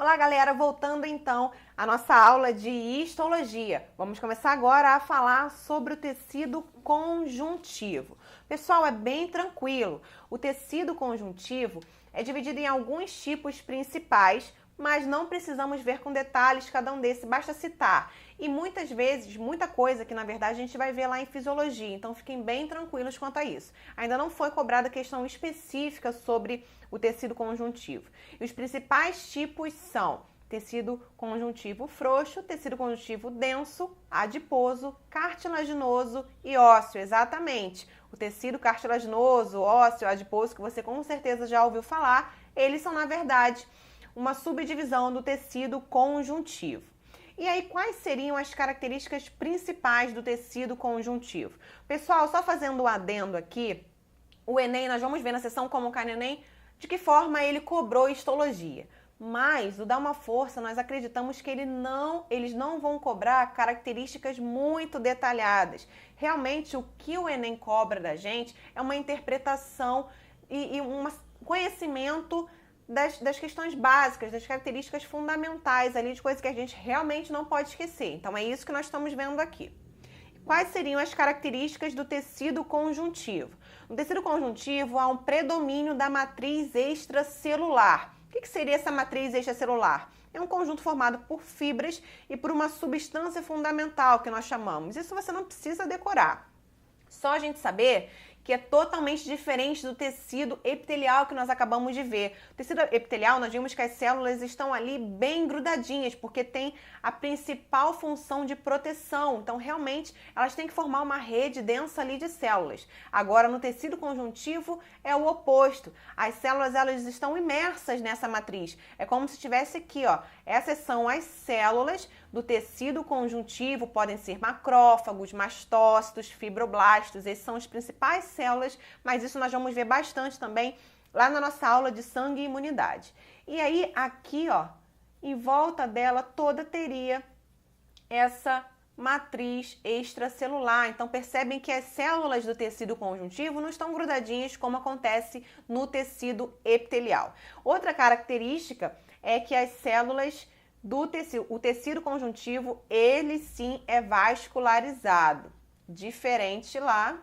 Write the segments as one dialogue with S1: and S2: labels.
S1: Olá, galera! Voltando então à nossa aula de histologia. Vamos começar agora a falar sobre o tecido conjuntivo. Pessoal, é bem tranquilo. O tecido conjuntivo é dividido em alguns tipos principais, mas não precisamos ver com detalhes cada um desses, basta citar. E muitas vezes, muita coisa que na verdade a gente vai ver lá em fisiologia, então fiquem bem tranquilos quanto a isso. Ainda não foi cobrada questão específica sobre o tecido conjuntivo. E os principais tipos são tecido conjuntivo frouxo, tecido conjuntivo denso, adiposo, cartilaginoso e ósseo, exatamente. O tecido cartilaginoso, ósseo, adiposo, que você com certeza já ouviu falar, eles são, na verdade, uma subdivisão do tecido conjuntivo. E aí, quais seriam as características principais do tecido conjuntivo? Pessoal, só fazendo um adendo aqui, o Enem, nós vamos ver na sessão Como Cai no Enem, de que forma ele cobrou histologia. Mas o Dá Uma Força, nós acreditamos que eles não vão cobrar características muito detalhadas. Realmente, o que o Enem cobra da gente é uma interpretação e um conhecimento das questões básicas, das características fundamentais ali, de coisas que a gente realmente não pode esquecer. Então, é isso que nós estamos vendo aqui. Quais seriam as características do tecido conjuntivo? No tecido conjuntivo, há um predomínio da matriz extracelular. O que seria essa matriz extracelular? É um conjunto formado por fibras e por uma substância fundamental que nós chamamos. Isso você não precisa decorar. Só a gente saber que é totalmente diferente do tecido epitelial que nós acabamos de ver. O tecido epitelial, nós vimos que as células estão ali bem grudadinhas, porque tem a principal função de proteção. Então, realmente, elas têm que formar uma rede densa ali de células. Agora, no tecido conjuntivo, é o oposto. As células, elas estão imersas nessa matriz. É como se tivesse aqui, ó. Essas são as células do tecido conjuntivo, podem ser macrófagos, mastócitos, fibroblastos, esses são as principais células, mas isso nós vamos ver bastante também lá na nossa aula de sangue e imunidade. E aí, aqui, ó, em volta dela toda teria essa matriz extracelular. Então, percebem que as células do tecido conjuntivo não estão grudadinhas como acontece no tecido epitelial. Outra característica é que as células o tecido conjuntivo, ele sim é vascularizado, diferente lá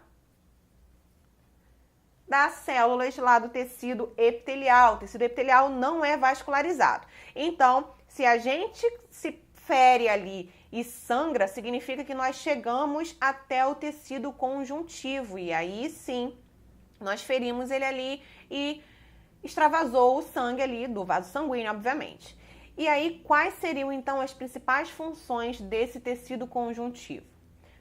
S1: das células lá do tecido epitelial. O tecido epitelial não é vascularizado. Então, se a gente se fere ali e sangra, significa que nós chegamos até o tecido conjuntivo. E aí sim, nós ferimos ele ali e extravasou o sangue ali do vaso sanguíneo, obviamente. E aí, quais seriam então as principais funções desse tecido conjuntivo?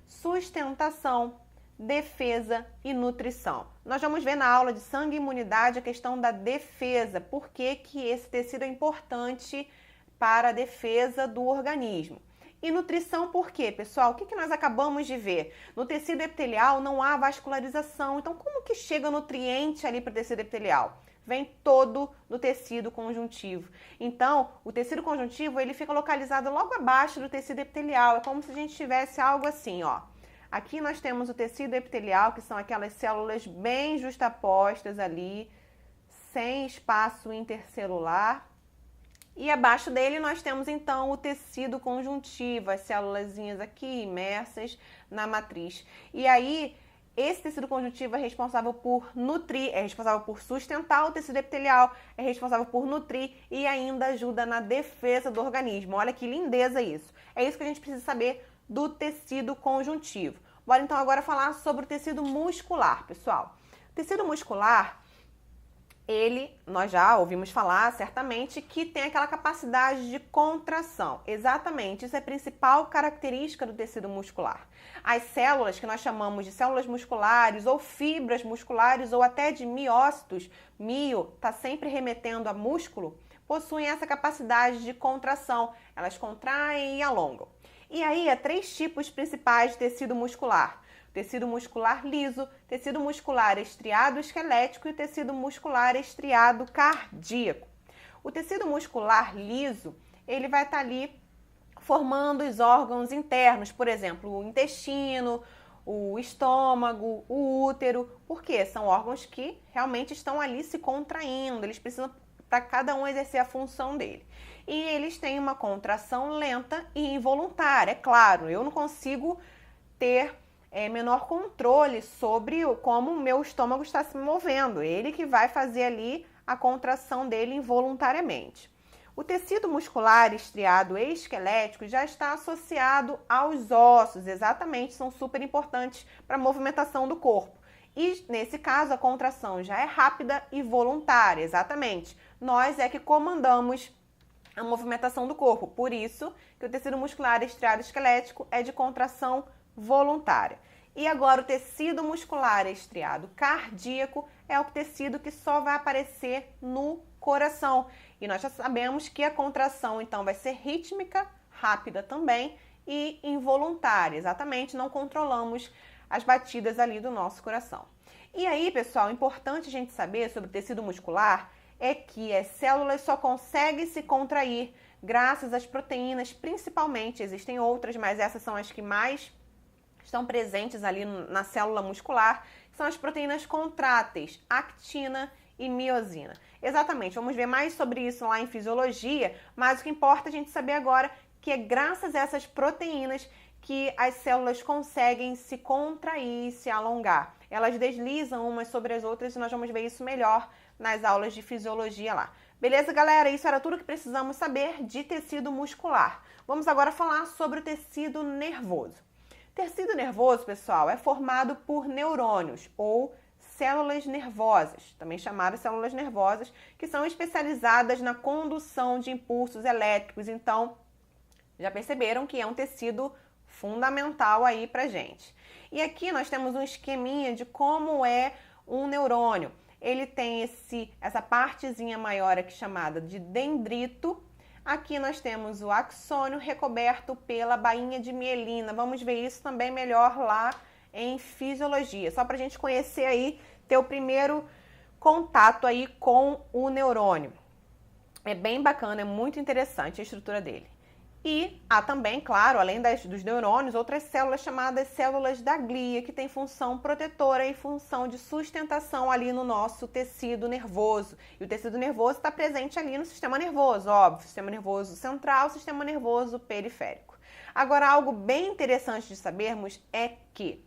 S1: Sustentação, defesa e nutrição. Nós vamos ver na aula de sangue e imunidade a questão da defesa. Por que que esse tecido é importante para a defesa do organismo? E nutrição por quê, pessoal? O que nós acabamos de ver? No tecido epitelial não há vascularização. Então, como que chega nutriente ali para o tecido epitelial? Vem todo do tecido conjuntivo. Então, o tecido conjuntivo, ele fica localizado logo abaixo do tecido epitelial. É como se a gente tivesse algo assim, ó. Aqui nós temos o tecido epitelial, que são aquelas células bem justapostas ali, sem espaço intercelular. E abaixo dele nós temos então o tecido conjuntivo, as célulazinhas aqui imersas na matriz. E aí, esse tecido conjuntivo é responsável por nutrir, é responsável por sustentar o tecido epitelial, é responsável por nutrir e ainda ajuda na defesa do organismo. Olha que lindeza isso. É isso que a gente precisa saber do tecido conjuntivo. Bora então agora falar sobre o tecido muscular, pessoal. O tecido muscular, nós já ouvimos falar certamente que tem aquela capacidade de contração. Exatamente, isso é a principal característica do tecido muscular. As células que nós chamamos de células musculares ou fibras musculares ou até de miócitos, mio está sempre remetendo a músculo, possuem essa capacidade de contração. Elas contraem e alongam. E aí, há três tipos principais de tecido muscular. Tecido muscular liso, tecido muscular estriado esquelético e tecido muscular estriado cardíaco. O tecido muscular liso, ele vai estar ali formando os órgãos internos, por exemplo, o intestino, o estômago, o útero, porque são órgãos que realmente estão ali se contraindo, eles precisam para cada um exercer a função dele. e eles têm uma contração lenta e involuntária. É claro, eu não consigo ter menor controle sobre como o meu estômago está se movendo. Ele que vai fazer ali a contração dele involuntariamente. O tecido muscular estriado esquelético já está associado aos ossos, exatamente, são super importantes para a movimentação do corpo. E, nesse caso, a contração já é rápida e voluntária, exatamente. Nós é que comandamos a movimentação do corpo, por isso que o tecido muscular estriado esquelético é de contração voluntária. E agora o tecido muscular estriado cardíaco é o tecido que só vai aparecer no coração. E nós já sabemos que a contração, então, vai ser rítmica, rápida também e involuntária. Exatamente, não controlamos as batidas ali do nosso coração. E aí, pessoal, importante a gente saber sobre o tecido muscular é que as células só conseguem se contrair graças às proteínas, principalmente. Existem outras, mas essas são as que mais estão presentes ali na célula muscular, que são as proteínas contráteis, actina e miosina. Exatamente, vamos ver mais sobre isso lá em fisiologia, mas o que importa a gente saber agora que é graças a essas proteínas que as células conseguem se contrair, se alongar. Elas deslizam umas sobre as outras e nós vamos ver isso melhor nas aulas de fisiologia lá. Beleza, galera? Isso era tudo que precisamos saber de tecido muscular. Vamos agora falar sobre o tecido nervoso. Tecido nervoso, pessoal, é formado por neurônios ou células nervosas, também chamadas células nervosas, que são especializadas na condução de impulsos elétricos. Então, já perceberam que é um tecido fundamental aí pra gente. E aqui nós temos um esqueminha de como é um neurônio. Ele tem essa partezinha maior aqui chamada de dendrito. Aqui nós temos o axônio recoberto pela bainha de mielina. Vamos ver isso também melhor lá em fisiologia, só para a gente conhecer aí, ter o primeiro contato aí com o neurônio. É bem bacana, é muito interessante a estrutura dele. E há também, claro, além dos neurônios, outras células chamadas células da glia, que tem função protetora e função de sustentação ali no nosso tecido nervoso. E o tecido nervoso está presente ali no sistema nervoso, óbvio, sistema nervoso central, sistema nervoso periférico. Agora, algo bem interessante de sabermos é que